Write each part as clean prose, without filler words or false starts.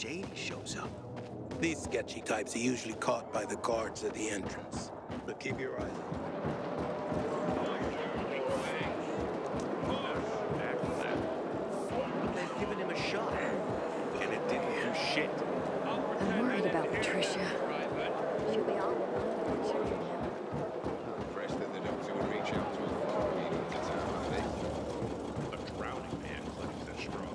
shady shows up. These sketchy types are usually caught by the guards at the entrance. But keep your eyes open. They've given him a shot, and it didn't do shit. I'm worried about Patricia. Should we all? Impressed that the doctor would reach out to us. A drowning man clutches at straw.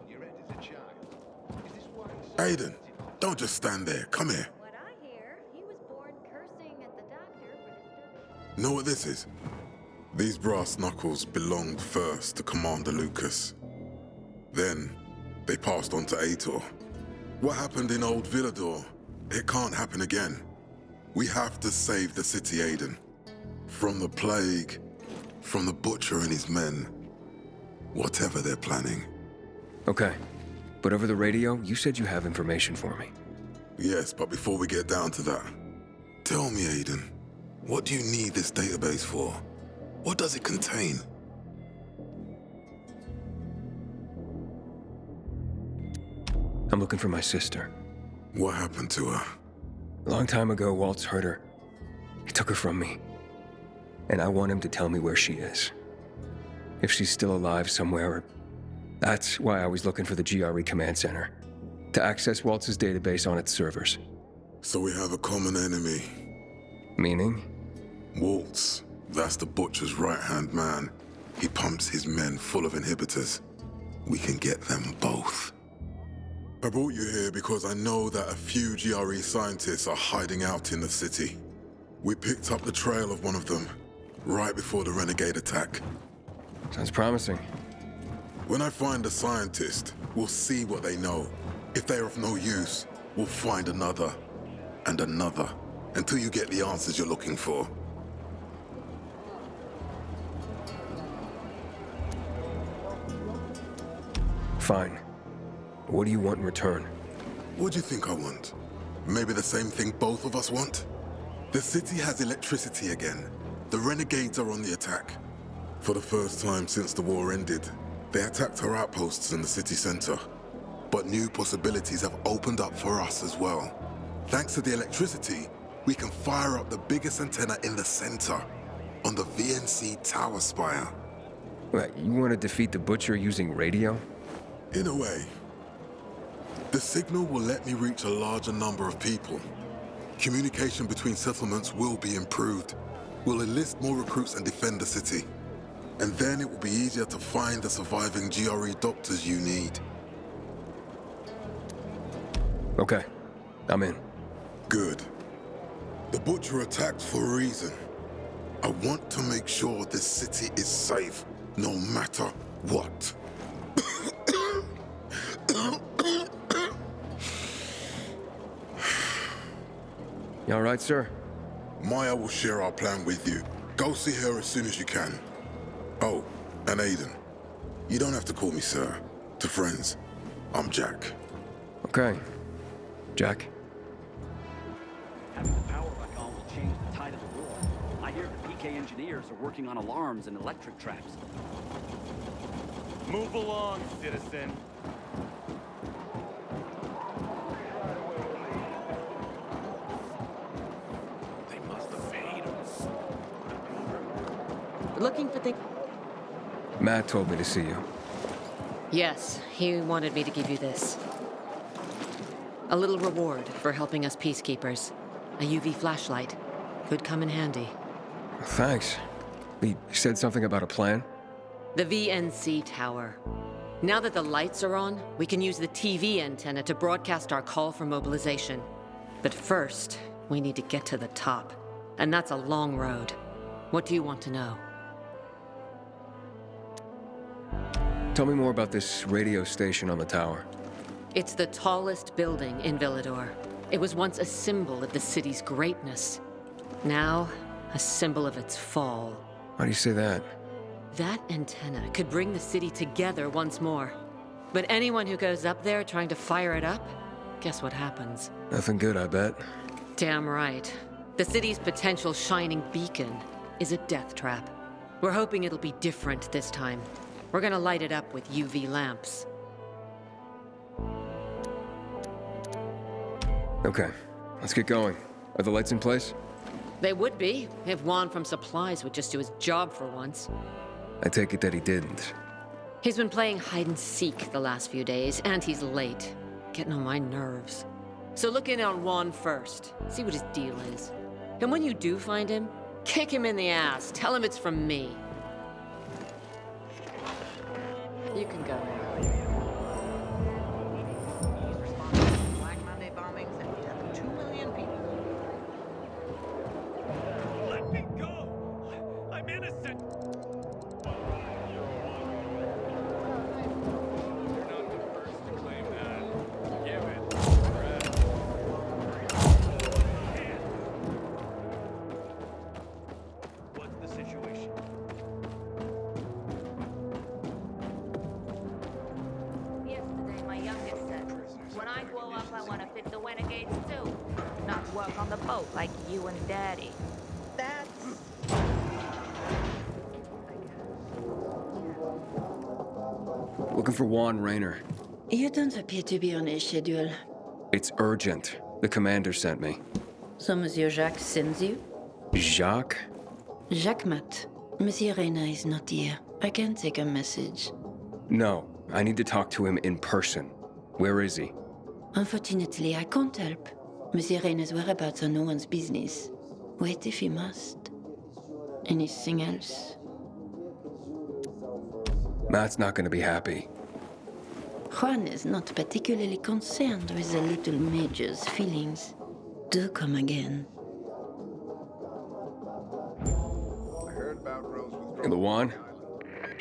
Your end is a child. Is this why? Aiden, don't just stand there. Come here. What I hear, he was born cursing at the doctor for disturbing. Know what this is? These brass knuckles belonged first to Commander Lucas. Then, they passed on to Aitor. What happened in old Villador, it can't happen again. We have to save the city, Aiden. From the plague, from the Butcher and his men. Whatever they're planning. Okay. But over the radio, you said you have information for me. Yes, but before we get down to that, tell me, Aiden, what do you need this database for? What does it contain? I'm looking for my sister. What happened to her? A long time ago, Waltz hurt her. He took her from me. And I want him to tell me where she is. If she's still alive somewhere. That's why I was looking for the GRE command center. To access Waltz's database on its servers. So we have a common enemy. Meaning? Waltz. That's the Butcher's right-hand man. He pumps his men full of inhibitors. We can get them both. I brought you here because I know that a few GRE scientists are hiding out in the city. We picked up the trail of one of them, right before the Renegade attack. Sounds promising. When I find a scientist, we'll see what they know. If they're of no use, we'll find another, and another, until you get the answers you're looking for. Fine. What do you want in return? What do you think I want? Maybe the same thing both of us want? The city has electricity again. The Renegades are on the attack. For the first time since the war ended, they attacked our outposts in the city center. But new possibilities have opened up for us as well. Thanks to the electricity, we can fire up the biggest antenna in the center, on the VNC tower spire. What, you want to defeat the Butcher using radio? In a way. The signal will let me reach a larger number of people. Communication between settlements will be improved. We'll enlist more recruits and defend the city. And then it will be easier to find the surviving GRE doctors you need. Okay. I'm in. Good. The Butcher attacked for a reason. I want to make sure this city is safe, no matter what. You all right, sir? Maya will share our plan with you. Go see her as soon as you can. Oh, and Aiden. You don't have to call me sir. To friends, I'm Jack. Okay. Jack? Having the power back on will change the tide of the war. I hear the PK engineers are working on alarms and electric traps. Move along, citizen. They must have paid him. Looking for things. Matt told me to see you. Yes, he wanted me to give you this. A little reward for helping us peacekeepers. A UV flashlight. Could come in handy. Thanks. He said something about a plan? The VNC tower. Now that the lights are on, we can use the TV antenna to broadcast our call for mobilization. But first, we need to get to the top. And that's a long road. What do you want to know? Tell me more about this radio station on the tower. It's the tallest building in Villador. It was once a symbol of the city's greatness. Now, a symbol of its fall. Why do you say that? That antenna could bring the city together once more. But anyone who goes up there trying to fire it up, guess what happens? Nothing good, I bet. Damn right. The city's potential shining beacon is a death trap. We're hoping it'll be different this time. We're gonna light it up with UV lamps. Okay, let's get going. Are the lights in place? They would be, if Juan from Supplies would just do his job for once. I take it that he didn't. He's been playing hide and seek the last few days, and he's late. Getting on my nerves. So look in on Juan first. See what his deal is. And when you do find him, kick him in the ass. Tell him it's from me. You can go now. Black Monday bombings and death of 2 million people. Let me go! I'm innocent! You're not the first to claim that. Give it. What's the situation? Yesterday, my youngest said, when I grow up, I want to fit the renegades too. Not work on the boat like you and Daddy. That's... Looking for Juan Raynor. You don't appear to be on a schedule. It's urgent. The commander sent me. So Monsieur Jacques sends you? Jacques? Jacques Mat. Monsieur Reyna is not here. I can take a message. No, I need to talk to him in person. Where is he? Unfortunately, I can't help. Monsieur Reyna's whereabouts are no one's business. Wait if he must. Anything else? Matt's not gonna be happy. Juan is not particularly concerned with the little major's feelings. Do come again. I heard about Rose withdrawal. And the Juan?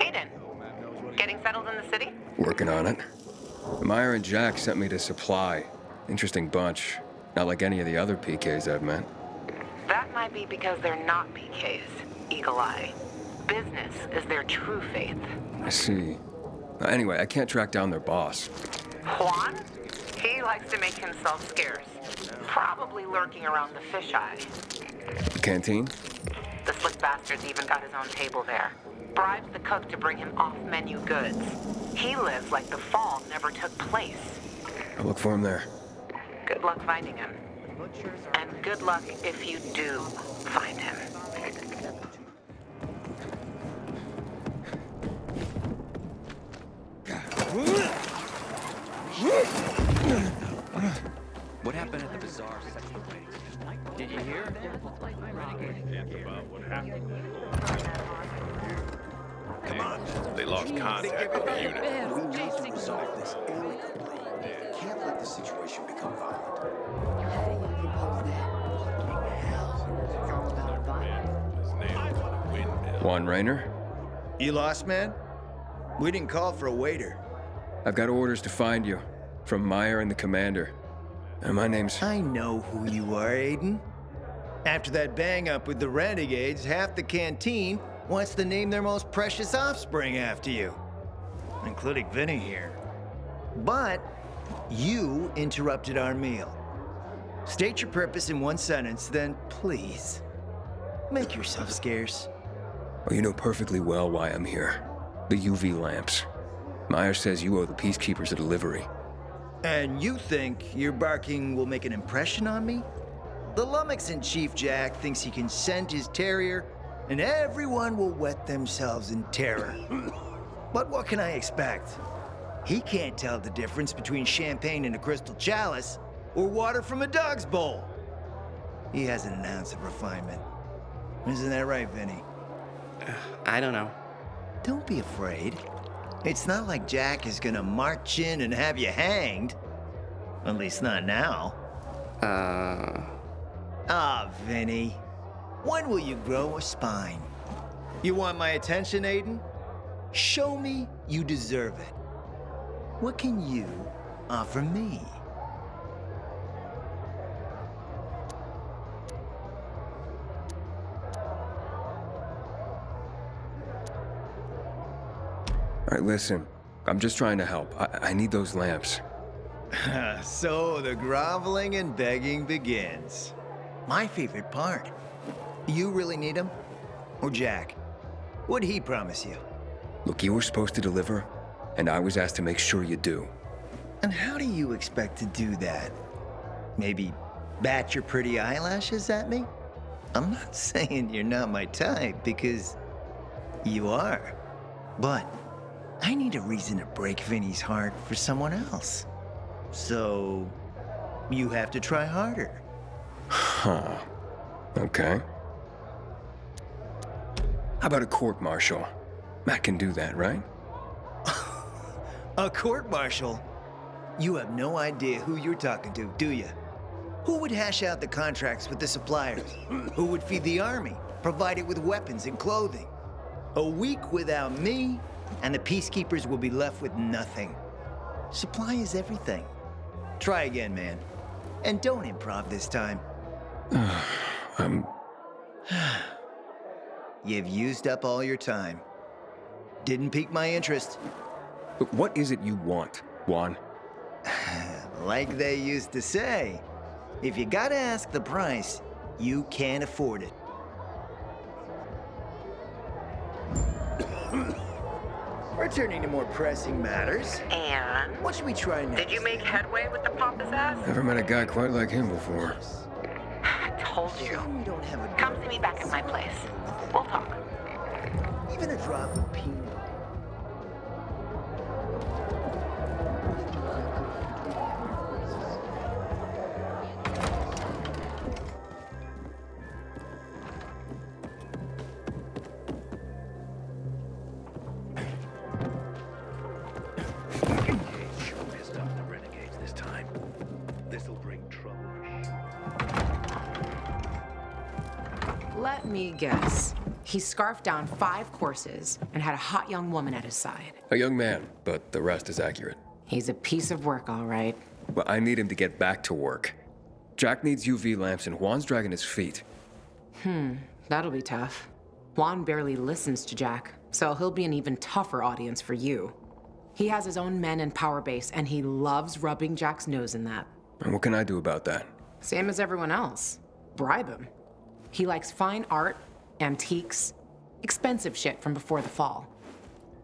Hayden, getting settled in the city? Working on it. Meyer and Jack sent me to Supply. Interesting bunch. Not like any of the other PKs I've met. That might be because they're not PKs, Eagle Eye. Business is their true faith. I see. Anyway, I can't track down their boss. Juan? He likes to make himself scarce. Probably lurking around the fisheye. The canteen? The slick bastard's even got his own table there. Bribes the cook to bring him off-menu goods. He lives like the fall never took place. I'll look for him there. Good luck finding him. And good luck if you do find him. What happened at the bazaar sets the way? Did you hear? About what happened. Come on. They lost contact with the unit. We need to resolve this amicably. Can't let the situation become violent. How do you propose that? It's all about violence. His name was Windmill. Juan Raynor? You lost, man? We didn't call for a waiter. I've got orders to find you. From Meyer and the commander. And my name's... I know who you are, Aiden. After that bang-up with the Renegades, half the canteen wants to name their most precious offspring after you. Including Vinny here. But you interrupted our meal. State your purpose in one sentence, then please, make yourself scarce. Oh, you know perfectly well why I'm here. The UV lamps. Meyer says you owe the Peacekeepers a delivery. And you think your barking will make an impression on me? The lummox-in-chief Jack thinks he can scent his terrier, and everyone will wet themselves in terror. But what can I expect? He can't tell the difference between champagne in a crystal chalice or water from a dog's bowl. He hasn't an ounce of refinement. Isn't that right, Vinny? I don't know. Don't be afraid. It's not like Jack is gonna march in and have you hanged. At least not now. Ah, Vinny. When will you grow a spine? You want my attention, Aiden? Show me you deserve it. What can you offer me? All right, listen. I'm just trying to help. I need those lamps. So the groveling and begging begins. My favorite part. You really need him? Or Jack? What'd he promise you? Look, you were supposed to deliver, and I was asked to make sure you do. And how do you expect to do that? Maybe Bat your pretty eyelashes at me? I'm not saying you're not my type, because you are. But I need a reason to break Vinny's heart for someone else. So you have to try harder. Huh. Okay. How about a court-martial? Matt can do that, right? A court-martial? You have no idea who you're talking to, do you? Who would hash out the contracts with the suppliers? Who would feed the army, provide it with weapons and clothing? A week without me, and the peacekeepers will be left with nothing. Supply is everything. Try again, man. And don't improv this time. You've used up all your time. Didn't pique my interest. But what is it you want, Juan? Like they used to say, if you gotta ask the price, you can't afford it. Returning to more pressing matters. And? What should we try next? Did you make headway with the pompous ass? Never met a guy quite like him before. I told you. We don't have a Come see me back at my place. We'll talk. even a drop of peanut. Let me guess. He scarfed down 5 courses and had a hot young woman at his side. A young man, but the rest is accurate. He's a piece of work, all right. Well, I need him to get back to work. Jack needs UV lamps and Juan's dragging his feet. That'll be tough. Juan barely listens to Jack, so he'll be an even tougher audience for you. He has his own men and power base, and he loves rubbing Jack's nose in that. And what can I do about that? Same as everyone else. Bribe him. He likes fine art, antiques, expensive shit from before the fall.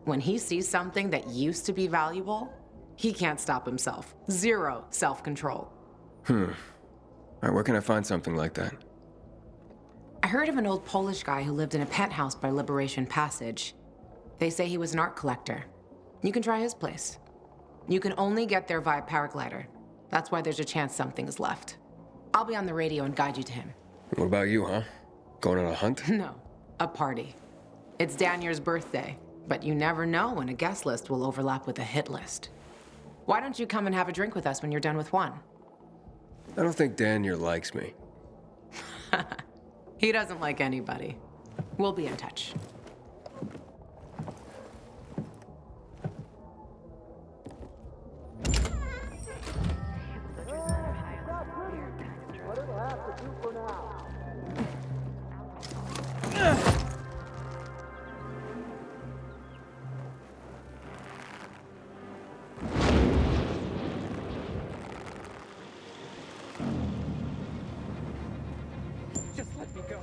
When he sees something that used to be valuable, he can't stop himself. 0 self-control. All right, where can I find something like that? I heard of an old Polish guy who lived in a penthouse by Liberation Passage. They say he was an art collector. You can try his place. You can only get there via paraglider. That's why there's a chance something is left. I'll be on the radio and guide you to him. What about you, huh? Going on a hunt? No, a party. It's Danier's birthday, but you never know when a guest list will overlap with a hit list. Why don't you come and have a drink with us when you're done with Juan? I don't think Danier likes me. He doesn't like anybody. We'll be in touch. Just let me go.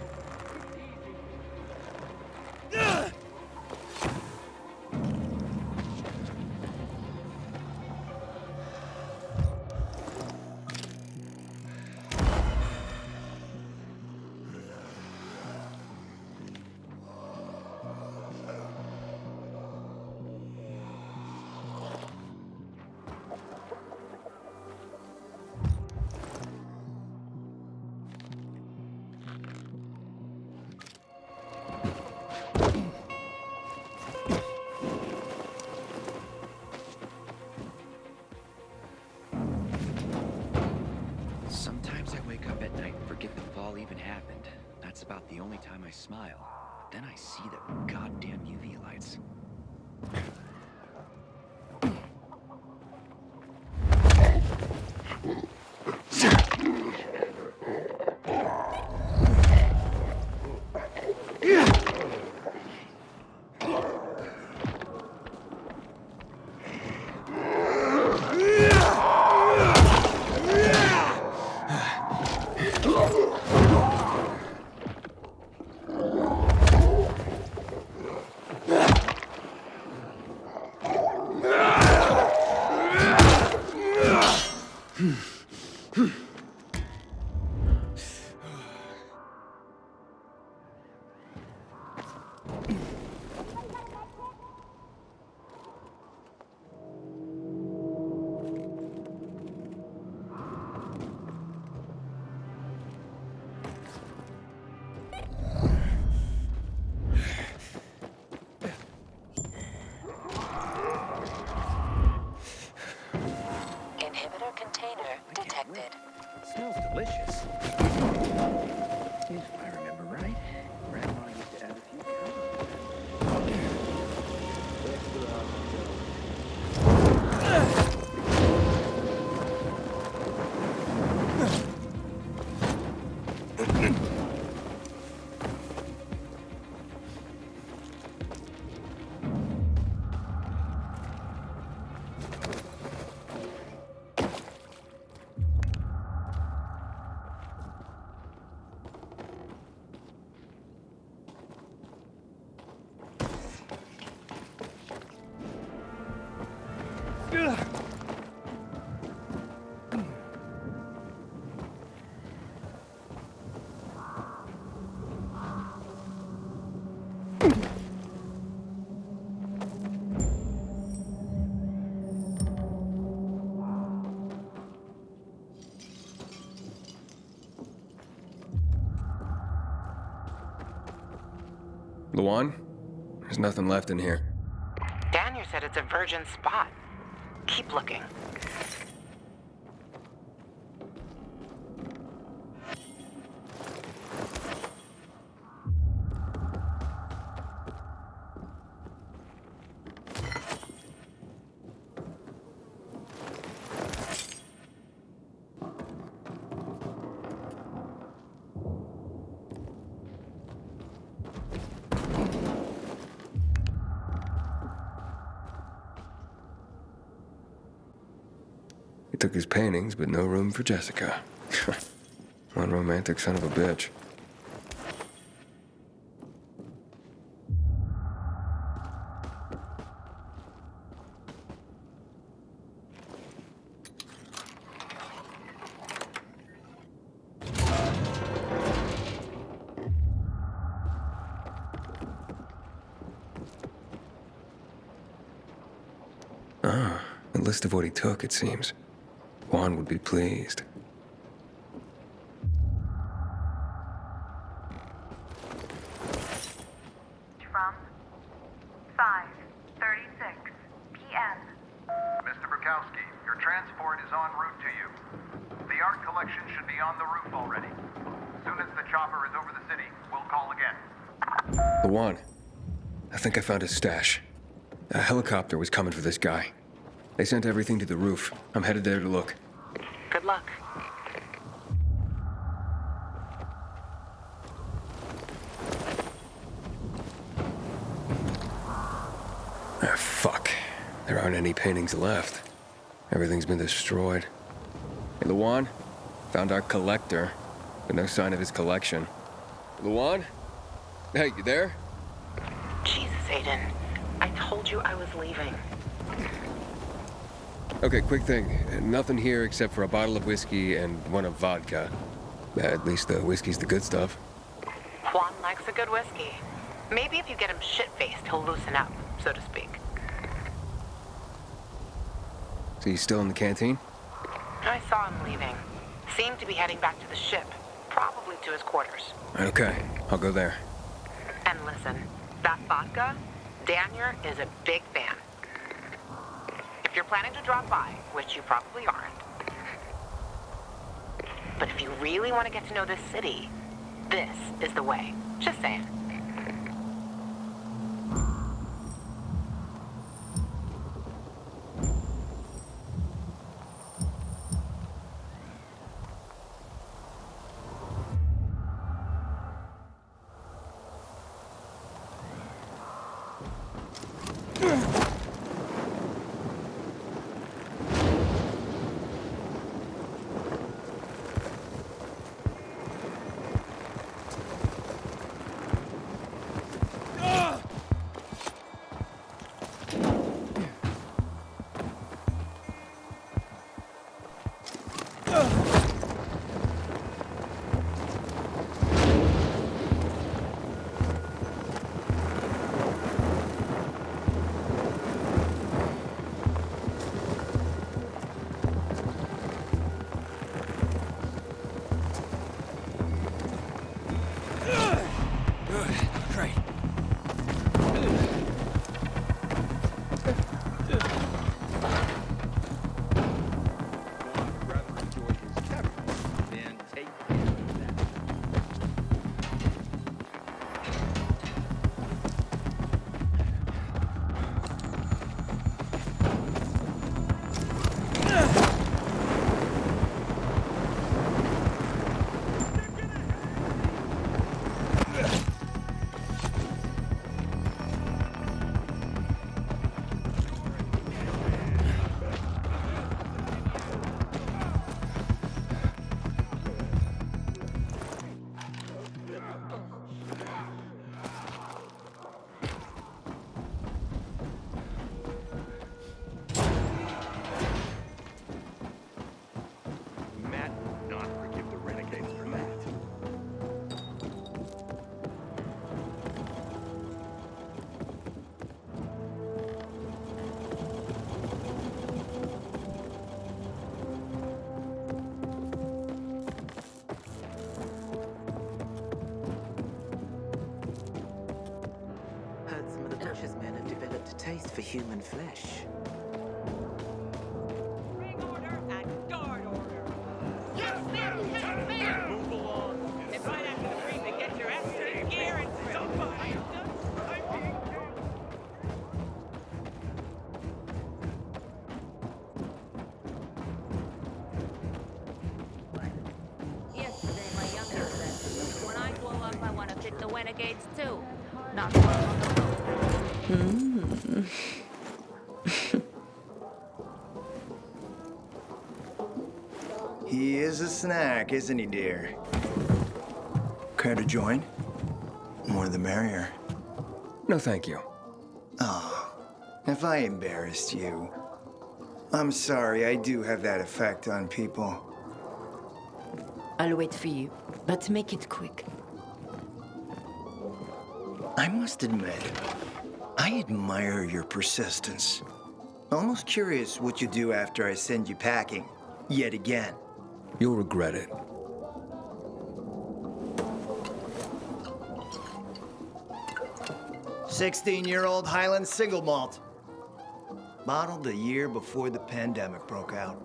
Sometimes I wake up at night and forget the fall even happened. That's about the only time I smile. Then I see the goddamn UV lights. Juan? There's nothing left in here. Daniel said it's a virgin spot. Keep looking. He took his paintings, but no room for Jessica. One romantic son of a bitch. Ah, a list of what he took, it seems. Juan would be pleased. From 5:36 p.m. Mr. Bukowski, your transport is en route to you. The art collection should be on the roof already. As soon as the chopper is over the city, we'll call again. Juan, I think I found his stash. A helicopter was coming for this guy. They sent everything to the roof. I'm headed there to look. Good luck. Ah, fuck. There aren't any paintings left. Everything's been destroyed. Hey, Juan, found our collector, but no sign of his collection. Juan? Hey, you there? Jesus, Aiden. I told you I was leaving. Okay, quick thing. Nothing here except for a bottle of whiskey and one of vodka. At least the whiskey's the good stuff. Juan likes a good whiskey. Maybe if you get him shit-faced, he'll loosen up, so to speak. So he's still in the canteen? I saw him leaving. Seemed to be heading back to the ship. Probably to his quarters. Okay, I'll go there. And listen, that vodka, Daniel is a big fan. If you're planning to drop by, which you probably aren't, but if you really want to get to know this city, this is the way. Just saying. taste for human flesh. Ring order and guard order. Yes, ma'am! Yes, ma'am! Move along. And right after the ring to get your extra gear and so behind us. Yesterday, my youngest said, when I grow up, I want to fit the renegades too. Not work on the boat. He is a snack, isn't he, dear? Care to join? More the merrier. No, thank you. Oh, if I embarrassed you. I'm sorry, I do have that effect on people. I'll wait for you, but make it quick. I must admit, I admire your persistence. Almost curious what you do after I send you packing, yet again. You'll regret it. "16-year-old Highland single malt. Bottled the year before the pandemic broke out.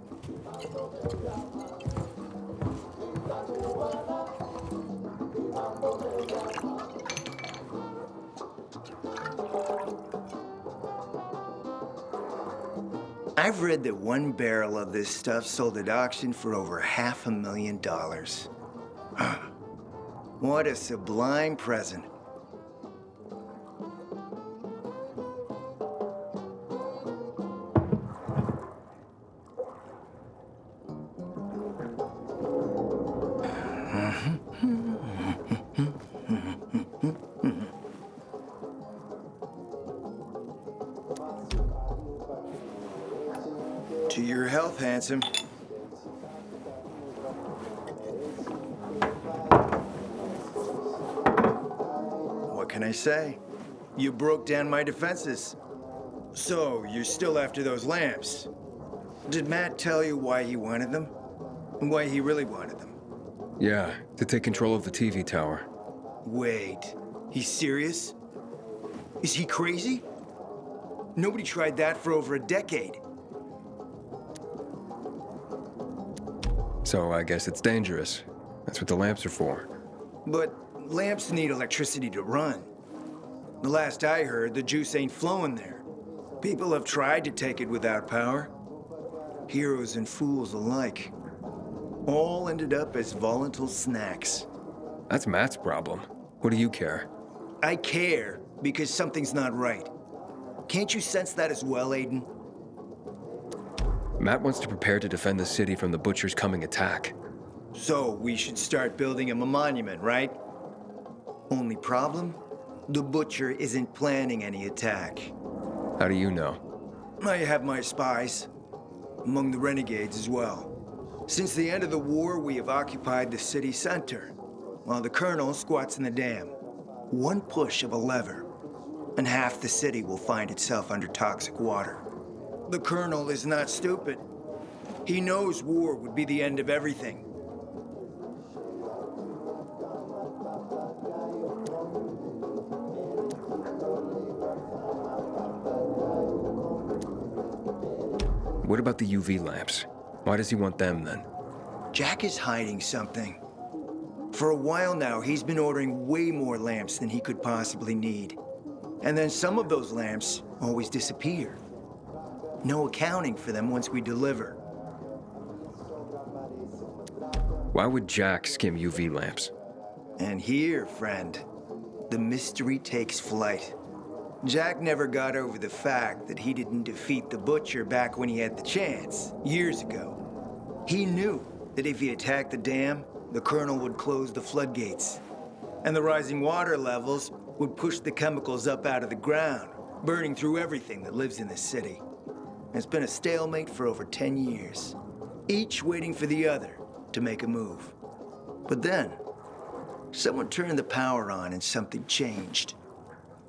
I've read that one barrel of this stuff sold at auction for over $500,000. What a sublime present. To your health, handsome. What can I say? You broke down my defenses. So, you're still after those lamps. Did Matt tell you why he wanted them? And why he really wanted them? Yeah, to take control of the TV tower. Wait, he's serious? Is he crazy? Nobody tried that for over a decade. So I guess it's dangerous. That's what the lamps are for. But lamps need electricity to run. The last I heard, the juice ain't flowing there. People have tried to take it without power. Heroes and fools alike. All ended up as volatile snacks. That's Matt's problem. What do you care? I care because something's not right. Can't you sense that as well, Aiden? Matt wants to prepare to defend the city from the Butcher's coming attack. So we should start building him a monument, right? Only problem? The Butcher isn't planning any attack. How do you know? I have my spies. Among the renegades as well. Since the end of the war, we have occupied the city center, while the Colonel squats in the dam. One push of a lever, and half the city will find itself under toxic water. The Colonel is not stupid. He knows war would be the end of everything. What about the UV lamps? Why does he want them then? Jack is hiding something. For a while now, he's been ordering way more lamps than he could possibly need. And then some of those lamps always disappear. No accounting for them once we deliver. Why would Jack skim UV lamps? And here, friend, the mystery takes flight. Jack never got over the fact that he didn't defeat the Butcher back when he had the chance, years ago. He knew that if he attacked the dam, the Colonel would close the floodgates. And the rising water levels would push the chemicals up out of the ground, burning through everything that lives in the city. It's been a stalemate for over 10 years, each waiting for the other to make a move. But then, someone turned the power on and something changed.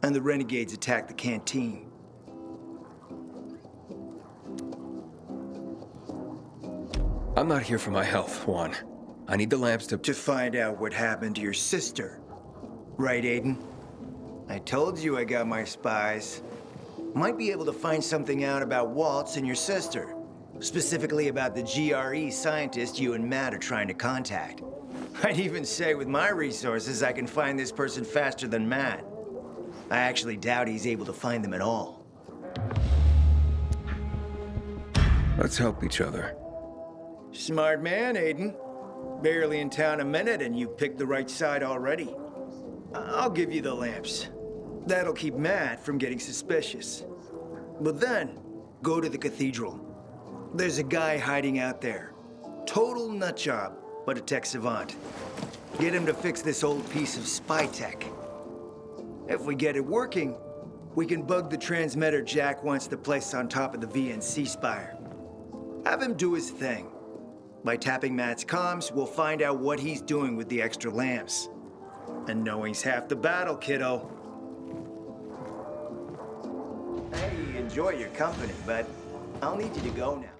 And the renegades attacked the canteen. I'm not here for my health, Juan. I need the lamps to find out what happened to your sister. Right, Aiden? I told you I got my spies. Might be able to find something out about Waltz and your sister. Specifically about the GRE scientist you and Matt are trying to contact. I'd even say with my resources, I can find this person faster than Matt. I actually doubt he's able to find them at all. Let's help each other. Smart man, Aiden. Barely in town a minute and you picked the right side already. I'll give you the lamps. That'll keep Matt from getting suspicious. But then, go to the cathedral. There's a guy hiding out there. Total nutjob, but a tech savant. Get him to fix this old piece of spy tech. If we get it working, we can bug the transmitter Jack wants to place on top of the VNC spire. Have him do his thing. By tapping Matt's comms, we'll find out what he's doing with the extra lamps. And knowing's half the battle, kiddo. Hey, enjoy your company, but I'll need you to go now.